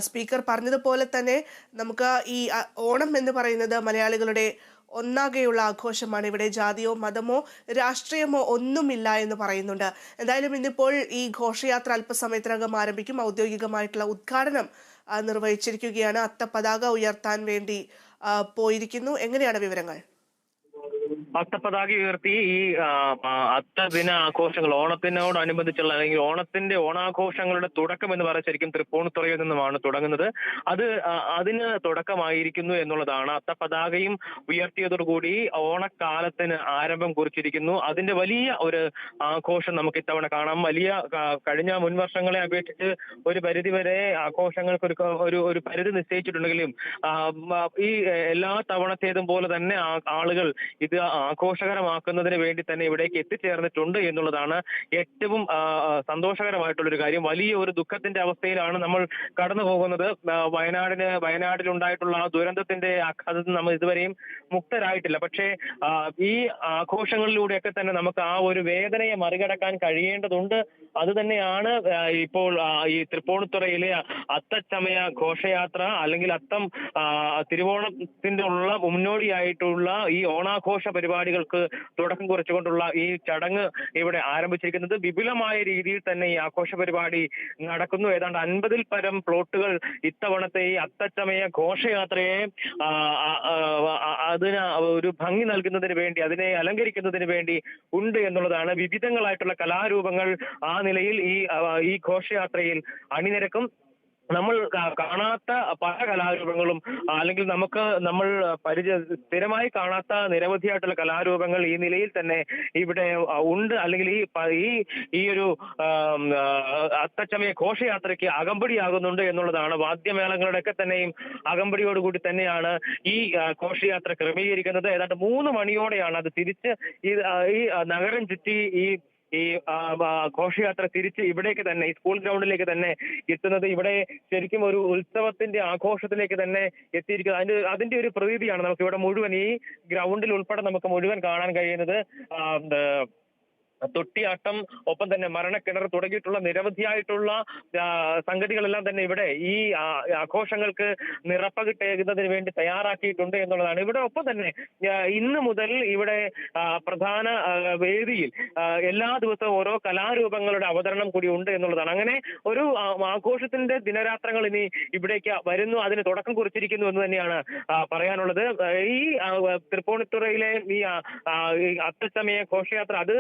Speaker പറഞ്ഞതുപോലെ തന്നെ നമുക്ക് ഈ ഓണം എന്ന് പറയുന്നത് മലയാളികളുടെ ഒന്നാകെയുള്ള ആഘോഷമാണ്. ഇവിടെ ജാതിയോ മതമോ രാഷ്ട്രീയമോ ഒന്നുമില്ല എന്ന് പറയുന്നുണ്ട്. എന്തായാലും ഇന്നിപ്പോൾ ഈ ഘോഷയാത്ര അല്പസമയത്തിനകം ആരംഭിക്കും. ഔദ്യോഗികമായിട്ടുള്ള ഉദ്ഘാടനം നിർവഹിച്ചിരിക്കുകയാണ്. അത്തപതാക ഉയർത്താൻ വേണ്ടി പോയിരിക്കുന്നു. എങ്ങനെയാണ് വിവരങ്ങൾ? അത്തപ്പതാക ഉയർത്തി ഈ അത്തദിന ആഘോഷങ്ങൾ ഓണത്തിനോടനുബന്ധിച്ചുള്ള അല്ലെങ്കിൽ ഓണത്തിന്റെ ഓണാഘോഷങ്ങളുടെ തുടക്കം എന്ന് പറയുന്നത് ശരിക്കും തൃപ്പൂണിത്തുറയിൽ നിന്നുമാണ് തുടങ്ങുന്നത്. അതിന് തുടക്കമായിരിക്കുന്നു എന്നുള്ളതാണ്. അത്തപ്പതാകയും ഉയർത്തിയതോടുകൂടി ഓണക്കാലത്തിന് ആരംഭം കുറിച്ചിരിക്കുന്നു. അതിന്റെ വലിയ ഒരു ആഘോഷം നമുക്ക് ഇത്തവണ കാണാം. കഴിഞ്ഞ മുൻ വർഷങ്ങളെ അപേക്ഷിച്ച് ഒരു പരിധിവരെ ആഘോഷങ്ങൾക്ക് ഒരു പരിധി നിശ്ചയിച്ചിട്ടുണ്ടെങ്കിലും ഈ എല്ലാ തവണത്തേതും പോലെ തന്നെ ആളുകൾ ഇത് ആഘോഷകരമാക്കുന്നതിന് വേണ്ടി തന്നെ ഇവിടേക്ക് എത്തിച്ചേർന്നിട്ടുണ്ട് എന്നുള്ളതാണ് ഏറ്റവും സന്തോഷകരമായിട്ടുള്ളൊരു കാര്യം. വലിയ ഒരു ദുഃഖത്തിന്റെ അവസ്ഥയിലാണ് നമ്മൾ കടന്നു പോകുന്നത്. വയനാടിലുണ്ടായിട്ടുള്ള ആ ദുരന്തത്തിന്റെ ആഘാതത്തിൽ നമ്മൾ ഇതുവരെയും മുക്തരായിട്ടില്ല. പക്ഷേ ഈ ആഘോഷങ്ങളിലൂടെയൊക്കെ തന്നെ നമുക്ക് ആ ഒരു വേദനയെ മറികടക്കാൻ കഴിയേണ്ടതുണ്ട്. അത് തന്നെയാണ് ഇപ്പോൾ ഈ തൃപ്പൂണിത്തുറയിലെ അത്തച്ചമയ ഘോഷയാത്ര അല്ലെങ്കിൽ അത്തം തിരുവോണത്തിന്റെ മുന്നോടിയായിട്ടുള്ള ഈ ഓണാഘോഷ പരിപാടികൾക്ക് തുടക്കം കുറിച്ചുകൊണ്ടുള്ള ഈ ചടങ്ങ് ഇവിടെ ആരംഭിച്ചിരിക്കുന്നത്. വിപുലമായ രീതിയിൽ തന്നെ ഈ ആഘോഷ പരിപാടി നടക്കുന്നു. ഏതാണ്ട് 50-ൽ പരം പ്ലോട്ടുകൾ ഇത്തവണത്തെ ഈ അത്തച്ചമയ ഘോഷയാത്രയെ അതിന് ഒരു ഭംഗി നൽകുന്നതിന് വേണ്ടി, അതിനെ അലങ്കരിക്കുന്നതിന് വേണ്ടി ഉണ്ട് എന്നുള്ളതാണ്. വിവിധങ്ങളായിട്ടുള്ള കലാരൂപങ്ങൾ ആ നിലയിൽ ഈ ഘോഷയാത്രയിൽ അണിനിരക്കും. നമ്മൾ കാണാത്ത പല കലാരൂപങ്ങളും അല്ലെങ്കിൽ നമ്മൾ സ്ഥിരമായി കാണാത്ത നിരവധിയായിട്ടുള്ള കലാരൂപങ്ങൾ ഈ നിലയിൽ തന്നെ ഇവിടെ ഉണ്ട്. അല്ലെങ്കിൽ ഈ ഒരു അത്തച്ചമയ ഘോഷയാത്രയ്ക്ക് അകമ്പടിയാകുന്നുണ്ട് എന്നുള്ളതാണ്. വാദ്യമേളങ്ങളുടെയൊക്കെ തന്നെയും അകമ്പടിയോടുകൂടി തന്നെയാണ് ഈ ഘോഷയാത്ര ക്രമീകരിക്കുന്നത്. ഏതാണ്ട് 3 മണിയോടെയാണ് അത് തിരിച്ച് ഈ നഗരം ചുറ്റി ഈ ഘോഷയാത്ര തിരിച്ച് ഇവിടേക്ക് തന്നെ, ഈ സ്കൂൾ ഗ്രൗണ്ടിലേക്ക് തന്നെ എത്തുന്നത്. ഇവിടെ ശരിക്കും ഒരു ഉത്സവത്തിന്റെ ആഘോഷത്തിലേക്ക് തന്നെ എത്തിയിരിക്കുന്നത്. അതിന്റെ ഒരു പ്രതീതിയാണ് നമുക്ക് ഇവിടെ മുഴുവൻ, ഈ ഗ്രൗണ്ടിൽ ഉൾപ്പെടെ നമുക്ക് മുഴുവൻ കാണാൻ കഴിയുന്നത്. തൊട്ടിയാട്ടം, ഒപ്പം തന്നെ മരണക്കിണർ തുടങ്ങിയിട്ടുള്ള നിരവധിയായിട്ടുള്ള സംഗതികളെല്ലാം തന്നെ ഇവിടെ ഈ ആഘോഷങ്ങൾക്ക് നിറപ്പകിട്ടേകുന്നതിന് വേണ്ടി തയ്യാറാക്കിയിട്ടുണ്ട് എന്നുള്ളതാണ്. ഇവിടെ ഒപ്പം തന്നെ ഇന്ന് മുതൽ ഇവിടെ പ്രധാന വേദിയിൽ എല്ലാ ദിവസവും ഓരോ കലാരൂപങ്ങളുടെ അവതരണം കൂടി ഉണ്ട് എന്നുള്ളതാണ്. അങ്ങനെ ഒരു ആഘോഷത്തിന്റെ ദിനരാത്രങ്ങൾ ഇനി ഇവിടേക്ക് വരുന്നു, അതിന് തുടക്കം കുറിച്ചിരിക്കുന്നു എന്ന് തന്നെയാണ് പറയാനുള്ളത്. ഈ തൃപ്പൂണിത്തുറയിലെ ഈ അത്തച്ചമയ ഘോഷയാത്ര അത്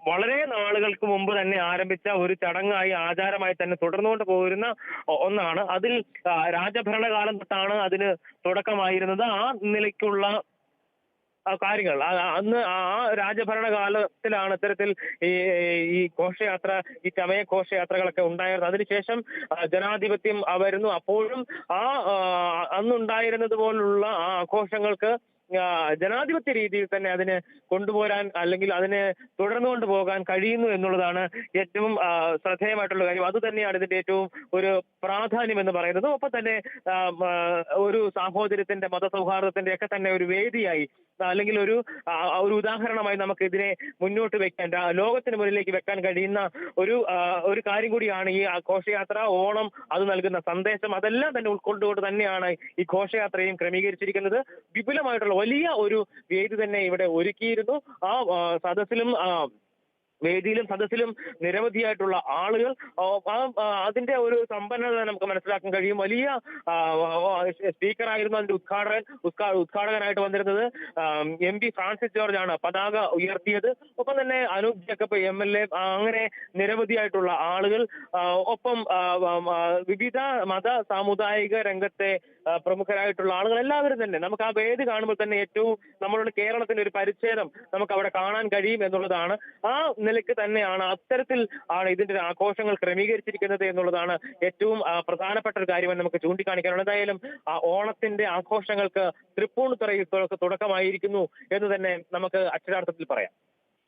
വളരെ നാളുകൾക്ക് മുമ്പ് തന്നെ ആരംഭിച്ച ഒരു ചടങ്ങായി, ആചാരമായി തന്നെ തുടർന്നുകൊണ്ട് പോരുന്ന ഒന്നാണ്. അതിൽ രാജഭരണകാലം തൊട്ടാണ് അതിന് തുടക്കമായിരുന്നത്. ആ നിലയ്ക്കുള്ള കാര്യങ്ങൾ അന്ന് ആ രാജഭരണകാലത്തിലാണ് ഇത്തരത്തിൽ ഈ ഘോഷയാത്ര, ഈ ചമയ ഘോഷയാത്രകളൊക്കെ ഉണ്ടായിരുന്നത്. അതിനുശേഷം ജനാധിപത്യം വരുന്നു. അപ്പോഴും അന്നുണ്ടായിരുന്നത് പോലുള്ള ആ ആഘോഷങ്ങൾക്ക് ജനാധിപത്യ രീതിയിൽ തന്നെ അതിനെ കൊണ്ടുപോരാൻ അല്ലെങ്കിൽ അതിനെ തുടർന്നുകൊണ്ട് പോകാൻ കഴിയുന്നു എന്നുള്ളതാണ് ഏറ്റവും ശ്രദ്ധേയമായിട്ടുള്ള കാര്യം. അത് തന്നെയാണ് ഇതിന്റെ ഏറ്റവും ഒരു പ്രാധാന്യം എന്ന് പറയുന്നത്. ഒപ്പം തന്നെ ഒരു സാഹോദര്യത്തിന്റെ, മതസൗഹാർദ്ദത്തിന്റെ ഒക്കെ തന്നെ ഒരു വേദിയായി അല്ലെങ്കിൽ ഒരു ഉദാഹരണമായി നമുക്ക് ഇതിനെ മുന്നോട്ട് വെക്കാൻ, ലോകത്തിന് മുന്നിലേക്ക് വെക്കാൻ കഴിയുന്ന ഒരു കാര്യം കൂടിയാണ് ഈ ഘോഷയാത്ര. ഓണം അത് നൽകുന്ന സന്ദേശം അതെല്ലാം തന്നെ ഉൾക്കൊണ്ടുകൊണ്ട് തന്നെയാണ് ഈ ഘോഷയാത്രയും ക്രമീകരിച്ചിരിക്കുന്നത്. വിപുലമായിട്ടുള്ള വലിയ ഒരു വേദി തന്നെ ഇവിടെ ഒരുക്കിയിരുന്നു. വേദിയിലും സദസ്സിലും നിരവധിയായിട്ടുള്ള ആളുകൾ. അതിന്റെ ഒരു സമ്പന്നത നമുക്ക് മനസ്സിലാക്കാൻ കഴിയും. വലിയ സ്പീക്കറായിരുന്നു അതിന്റെ ഉദ്ഘാടകനായിട്ട് വന്നിരുന്നത്. MP ഫ്രാൻസിസ് ജോർജ് ആണ് പതാക ഉയർത്തിയത്. ഒപ്പം തന്നെ അനൂപ് ജേക്കബ് MLA, അങ്ങനെ നിരവധിയായിട്ടുള്ള ആളുകൾ, ഒപ്പം വിവിധ മത സാമുദായിക രംഗത്തെ പ്രമുഖരായിട്ടുള്ള ആളുകൾ എല്ലാവരും തന്നെ നമുക്ക് ആ വേദി കാണുമ്പോൾ തന്നെ ഏറ്റവും നമ്മളുടെ കേരളത്തിന്റെ ഒരു പരിച്ഛേദം നമുക്ക് അവിടെ കാണാൻ കഴിയും എന്നുള്ളതാണ്. ആ നിലയ്ക്ക് തന്നെയാണ്, അത്തരത്തിൽ ആണ് ഇതിന്റെ ആഘോഷങ്ങൾ ക്രമീകരിച്ചിരിക്കുന്നത് എന്നുള്ളതാണ് ഏറ്റവും പ്രധാനപ്പെട്ട ഒരു കാര്യമെന്ന് നമുക്ക് ചൂണ്ടിക്കാണിക്കാനുള്ളത്. എന്തായാലും ഓണത്തിന്റെ ആഘോഷങ്ങൾക്ക് തൃപ്പൂണിത്തുറയിൽ തുടക്കമായിരിക്കുന്നു എന്ന് തന്നെ നമുക്ക് അക്ഷരാർത്ഥത്തിൽ പറയാം.